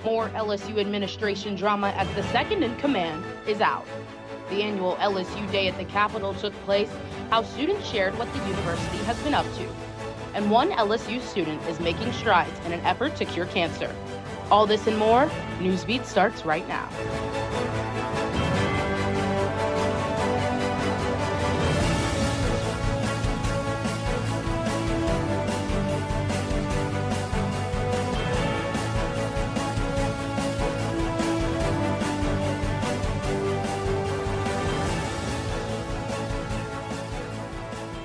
More LSU administration drama as the second in command is out. The annual LSU Day at the Capitol took place, how students shared what the university has been up to. And one LSU student is making strides in an effort to cure cancer. All this and more, Newsbeat starts right now.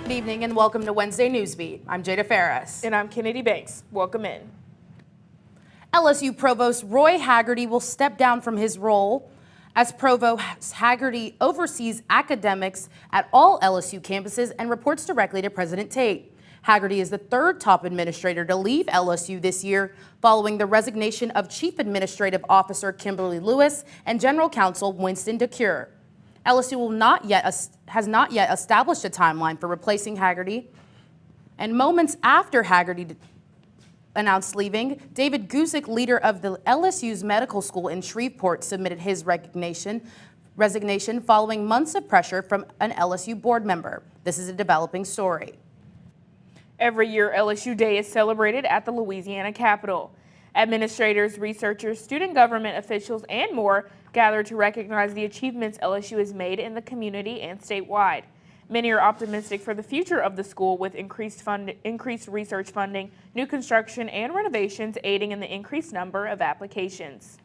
Good evening and welcome to Wednesday Newsbeat. I'm Jada Ferris. And I'm Kennedy Banks. Welcome in. LSU Provost Roy Haggerty will step down from his role. As Provost, Haggerty oversees academics at all LSU campuses and reports directly to President Tate. Haggerty is the third top administrator to leave LSU this year, following the resignation of Chief Administrative Officer Kimberly Lewis and General Counsel Winston DeCure. LSU has not yet established a timeline for replacing Haggerty. And moments after Haggerty announced leaving, David Gusick, leader of the LSU's medical school in Shreveport, submitted his resignation following months of pressure from an LSU board member. This is a developing story. Every year, LSU Day is celebrated at the Louisiana Capitol. Administrators, researchers, student government officials, and more gather to recognize the achievements LSU has made in the community and statewide. Many are optimistic for the future of the school, with increased research funding, new construction, and renovations aiding in the increased number of applications.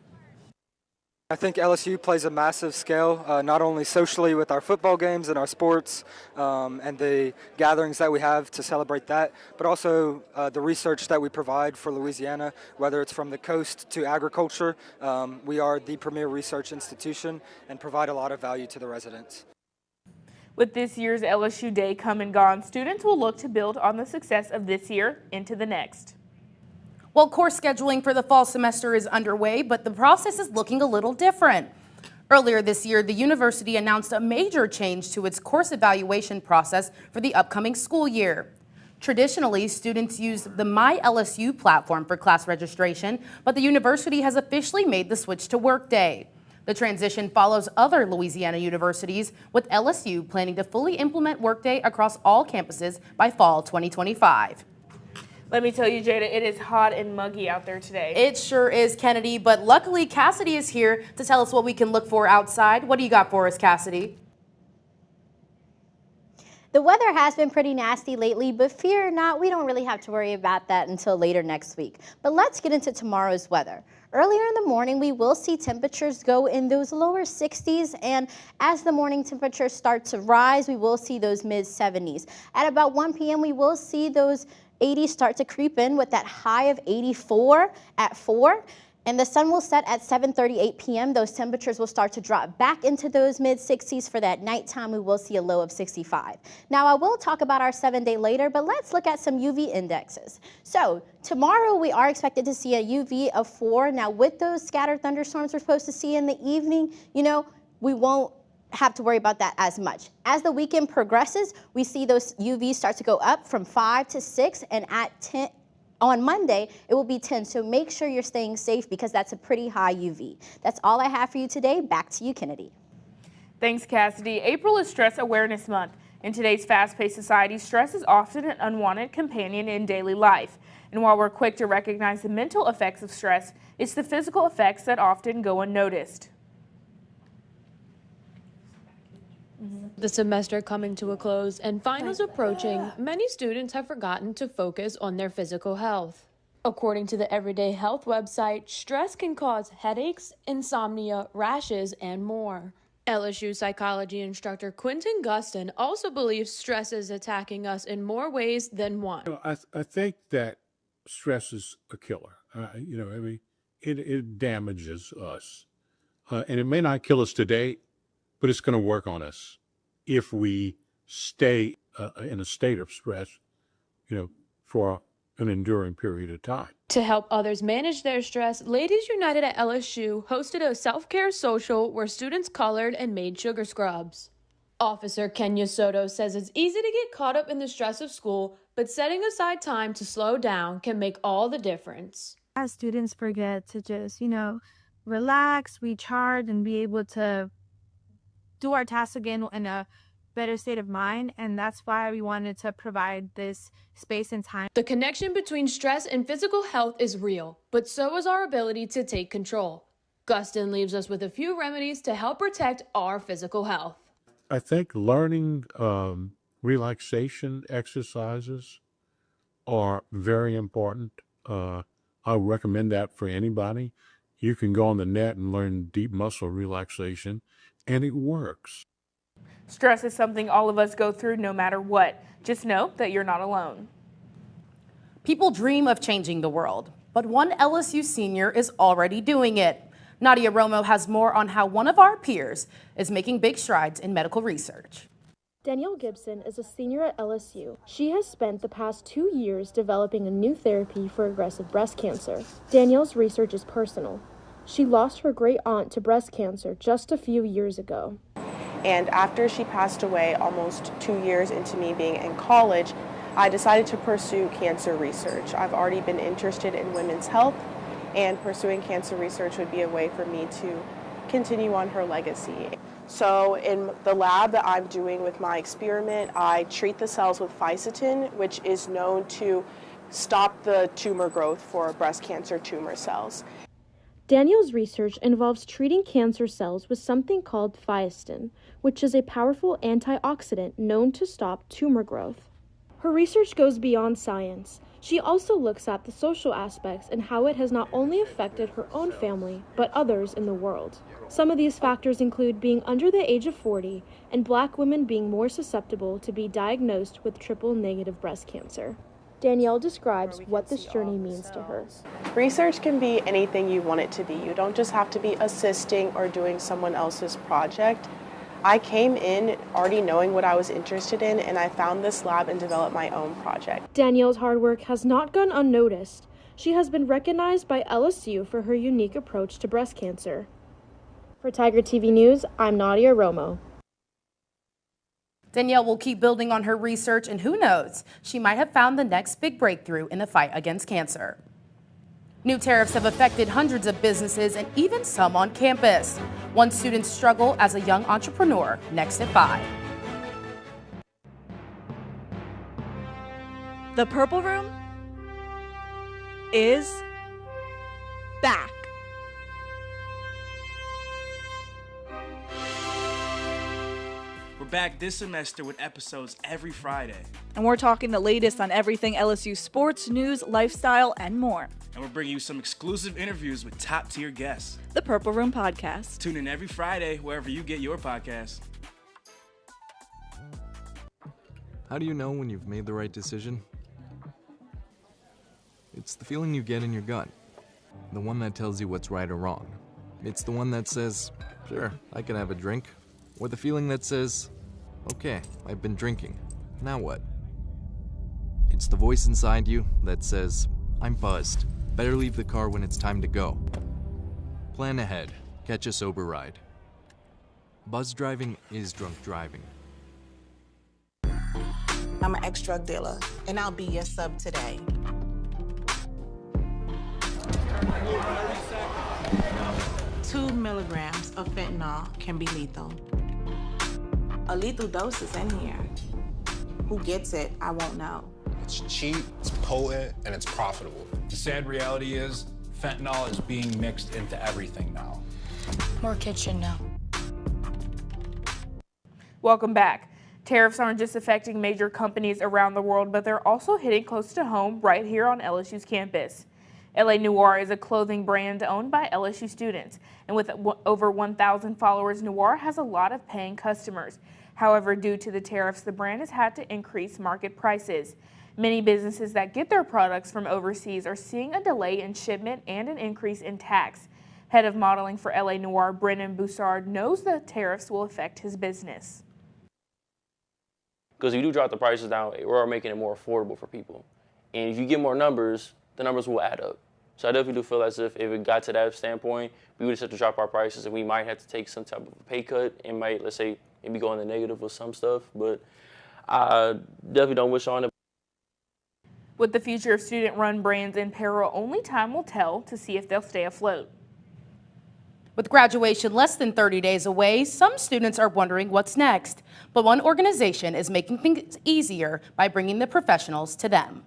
I think LSU plays a massive scale, not only socially with our football games and our sports and the gatherings that we have to celebrate that, but also the research that we provide for Louisiana, whether it's from the coast to agriculture. We are the premier research institution and provide a lot of value to the residents. With this year's LSU Day come and gone, students will look to build on the success of this year into the next. Well, course scheduling for the fall semester is underway, but the process is looking a little different. Earlier this year, the university announced a major change to its course evaluation process for the upcoming school year. Traditionally, students use the My LSU platform for class registration, but the university has officially made the switch to Workday. The transition follows other Louisiana universities, with LSU planning to fully implement Workday across all campuses by fall 2025. Let me tell you, Jada, it is hot and muggy out there today. It sure is, Kennedy, but luckily Cassidy is here to tell us what we can look for outside. What do you got for us, Cassidy? The weather has been pretty nasty lately, but fear not, we don't really have to worry about that until later next week. But let's get into tomorrow's weather. Earlier in the morning, we will see temperatures go in those lower 60s, and as the morning temperatures start to rise, we will see those mid 70s. At about 1 p.m., we will see those 80s start to creep in with that high of 84 at 4. And the sun will set at 7:38 p.m. Those temperatures will start to drop back into those mid 60s. For that nighttime, we will see a low of 65. Now, I will talk about our 7-day later, but let's look at some UV indexes. So tomorrow, we are expected to see a UV of 4. Now, with those scattered thunderstorms we're supposed to see in the evening, we won't have to worry about that as much. As the weekend progresses, we see those UVs start to go up from 5 to 6, and at 10. On Monday, it will be 10, so make sure you're staying safe because that's a pretty high UV. That's all I have for you today. Back to you, Kennedy. Thanks, Cassidy. April is Stress Awareness Month. In today's fast-paced society, stress is often an unwanted companion in daily life. And while we're quick to recognize the mental effects of stress, it's the physical effects that often go unnoticed. The semester coming to a close and finals approaching, many students have forgotten to focus on their physical health. According to the Everyday Health website, stress can cause headaches, insomnia, rashes, and more. LSU psychology instructor Quentin Guston also believes stress is attacking us in more ways than one. I think that stress is a killer. It damages us. And it may not kill us today, but it's going to work on us if we stay in a state of stress, for an enduring period of time. To help others manage their stress, Ladies United at LSU hosted a self-care social where students colored and made sugar scrubs. Officer Kenya Soto says it's easy to get caught up in the stress of school, but setting aside time to slow down can make all the difference. As students forget to just, relax, recharge, and be able to do our tasks again in a better state of mind. And that's why we wanted to provide this space and time. The connection between stress and physical health is real, but so is our ability to take control. Gustin leaves us with a few remedies to help protect our physical health. I think learning relaxation exercises are very important. I recommend that for anybody. You can go on the net and learn deep muscle relaxation, and it works. Stress is something all of us go through no matter what. Just know that you're not alone. People dream of changing the world, but one LSU senior is already doing it. Nadia Romo has more on how one of our peers is making big strides in medical research. Danielle Gibson is a senior at LSU. She has spent the past 2 years developing a new therapy for aggressive breast cancer. Danielle's research is personal. She lost her great aunt to breast cancer just a few years ago. And after she passed away, almost 2 years into me being in college, I decided to pursue cancer research. I've already been interested in women's health, and pursuing cancer research would be a way for me to continue on her legacy. So in the lab that I'm doing with my experiment, I treat the cells with fisetin, which is known to stop the tumor growth for breast cancer tumor cells. Danielle's research involves treating cancer cells with something called fisetin, which is a powerful antioxidant known to stop tumor growth. Her research goes beyond science. She also looks at the social aspects and how it has not only affected her own family, but others in the world. Some of these factors include being under the age of 40 and Black women being more susceptible to be diagnosed with triple-negative breast cancer. Danielle describes what this journey means to her. Research can be anything you want it to be. You don't just have to be assisting or doing someone else's project. I came in already knowing what I was interested in, and I found this lab and developed my own project. Danielle's hard work has not gone unnoticed. She has been recognized by LSU for her unique approach to breast cancer. For Tiger TV News, I'm Nadia Romo. Danielle will keep building on her research, and who knows, she might have found the next big breakthrough in the fight against cancer. New tariffs have affected hundreds of businesses and even some on campus. One student's struggle as a young entrepreneur, next at 5. The Purple Room is back. We're back this semester with episodes every Friday. And we're talking the latest on everything LSU sports, news, lifestyle, and more. And we're bringing you some exclusive interviews with top-tier guests. The Purple Room Podcast. Tune in every Friday wherever you get your podcasts. How do you know when you've made the right decision? It's the feeling you get in your gut. The one that tells you what's right or wrong. It's the one that says, sure, I can have a drink. Or the feeling that says, okay, I've been drinking. Now what? It's the voice inside you that says, I'm buzzed. Better leave the car when it's time to go. Plan ahead. Catch a sober ride. Buzz driving is drunk driving. I'm an ex-drug dealer, and I'll be your sub today. 2 milligrams of fentanyl can be lethal. A lethal dose is in here. Who gets it, I won't know. It's cheap, it's potent, and it's profitable. The sad reality is, fentanyl is being mixed into everything now. More kids should know. Welcome back. Tariffs aren't just affecting major companies around the world, but they're also hitting close to home right here on LSU's campus. LA Noir is a clothing brand owned by LSU students, and with over 1,000 followers, Noir has a lot of paying customers. However, due to the tariffs, the brand has had to increase market prices. Many businesses that get their products from overseas are seeing a delay in shipment and an increase in tax. Head of modeling for LA Noir, Brennan Boussard, knows the tariffs will affect his business. Because if you do drop the prices down, we're making it more affordable for people. And if you get more numbers, the numbers will add up. So I definitely do feel as if it got to that standpoint, we would just have to drop our prices and we might have to take some type of a pay cut and might, let's say, maybe go in the negative with some stuff. But I definitely don't wish on it. With the future of student-run brands in peril, only time will tell to see if they'll stay afloat. With graduation less than 30 days away, some students are wondering what's next. But one organization is making things easier by bringing the professionals to them.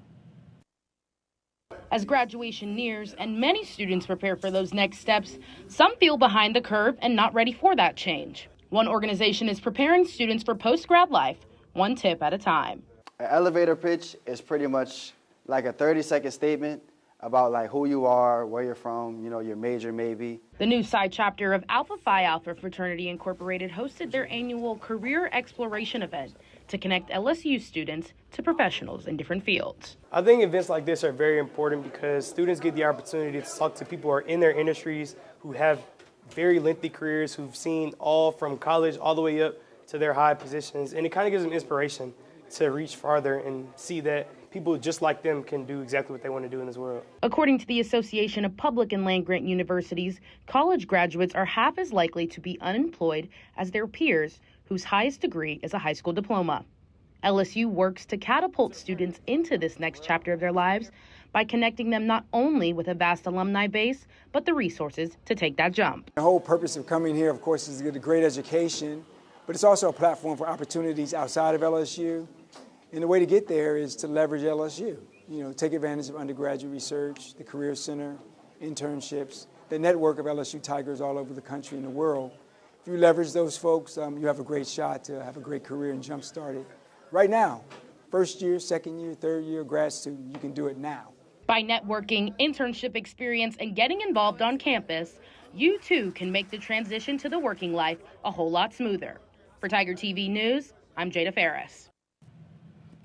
As graduation nears and many students prepare for those next steps, some feel behind the curve and not ready for that change. One organization is preparing students for post-grad life, one tip at a time. An elevator pitch is pretty much like a 30-second statement about like who you are, where you're from, you know, your major maybe. The new side chapter of Alpha Phi Alpha Fraternity Incorporated hosted their annual career exploration event to connect LSU students to professionals in different fields. I think events like this are very important because students get the opportunity to talk to people who are in their industries, who have very lengthy careers, who've seen all from college all the way up to their high positions, and it kind of gives them inspiration to reach farther and see that people just like them can do exactly what they want to do in this world. According to the Association of Public and Land-Grant Universities, college graduates are half as likely to be unemployed as their peers whose highest degree is a high school diploma. LSU works to catapult students into this next chapter of their lives by connecting them not only with a vast alumni base, but the resources to take that jump. The whole purpose of coming here, of course, is to get a great education, but it's also a platform for opportunities outside of LSU. And the way to get there is to leverage LSU. You know, take advantage of undergraduate research, the Career Center, internships, the network of LSU Tigers all over the country and the world. If you leverage those folks, you have a great shot to have a great career and jump started right now. First year, second year, third year, grad student, you can do it now. By networking, internship experience, and getting involved on campus, you too can make the transition to the working life a whole lot smoother. For Tiger TV News, I'm Jada Ferris.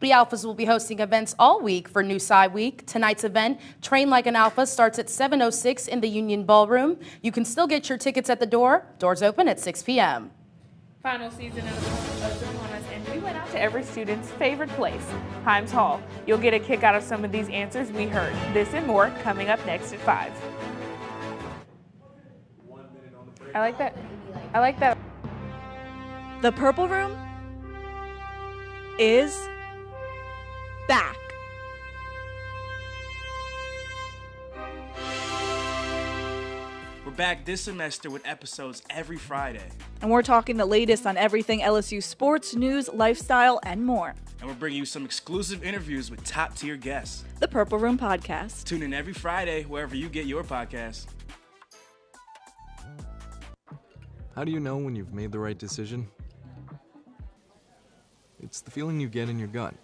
The Alphas will be hosting events all week for New Psi Week. Tonight's event, Train Like an Alpha, starts at 7:06 in the Union Ballroom. You can still get your tickets at the door. Doors open at 6 p.m. Final season of the on us, and we went out to every student's favorite place, Himes Hall. You'll get a kick out of some of these answers we heard. This and more coming up next at 5. I like that. I like that. The Purple Room is back. We're back this semester with episodes every Friday. And we're talking the latest on everything LSU sports, news, lifestyle, and more. And we're bringing you some exclusive interviews with top-tier guests. The Purple Room Podcast. Tune in every Friday wherever you get your podcasts. How do you know when you've made the right decision? It's the feeling you get in your gut.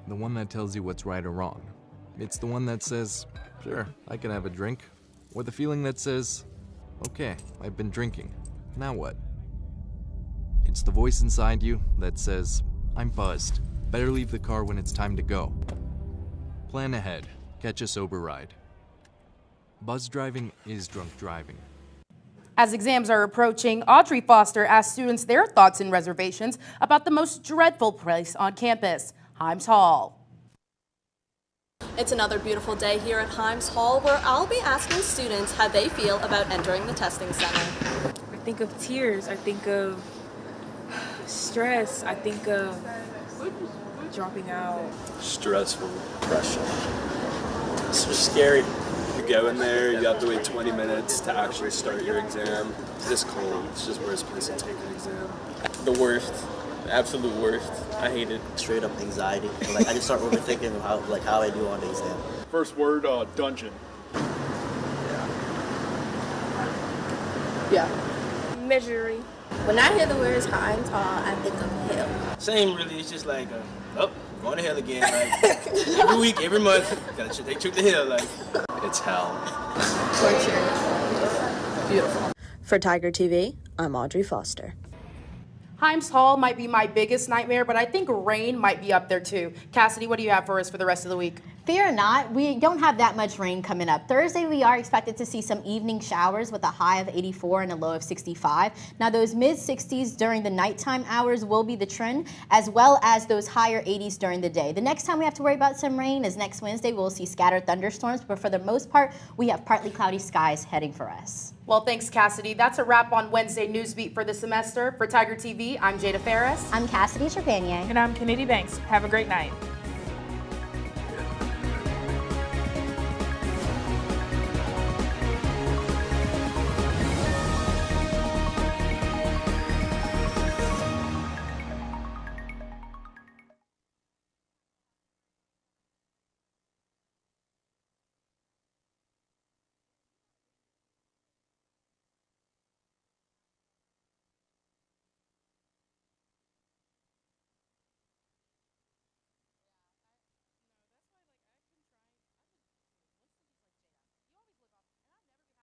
The one that tells you what's right or wrong. It's the one that says, sure, I can have a drink. Or the feeling that says, okay, I've been drinking. Now what? It's the voice inside you that says, I'm buzzed. Better leave the car when it's time to go. Plan ahead. Catch a sober ride. Buzz driving is drunk driving. As exams are approaching, Audrey Foster asked students their thoughts and reservations about the most dreadful place on campus, Himes Hall. It's another beautiful day here at Himes Hall, where I'll be asking students how they feel about entering the testing center. I think of tears. I think of stress. I think of dropping out. Stressful, pressure. It's just scary. You go in there, you have to wait 20 minutes to actually start your exam. It's just cold. It's just the worst place to take an exam. The worst. The absolute worst. I hate it. Straight up anxiety. Like I just start overthinking of how I do on the exam. First word, dungeon. Yeah. Misery. When I hear the words Himes Hall, I think of hell. Same, really. It's just like, going to hell again. Like, every week, every month, they took the hill. Like, it's hell. Torture. Beautiful. For Tiger TV, I'm Audrey Foster. Himes Hall might be my biggest nightmare, but I think rain might be up there too. Cassidy, what do you have for us for the rest of the week? Fear not, we don't have that much rain coming up. Thursday, we are expected to see some evening showers with a high of 84 and a low of 65. Now, those mid-60s during the nighttime hours will be the trend, as well as those higher 80s during the day. The next time we have to worry about some rain is next Wednesday. We'll see scattered thunderstorms, but for the most part, we have partly cloudy skies heading for us. Well, thanks, Cassidy. That's a wrap on Wednesday Newsbeat for the semester. For Tiger TV, I'm Jada Ferris. I'm Cassidy Trepanier. And I'm Kennedy Banks. Have a great night.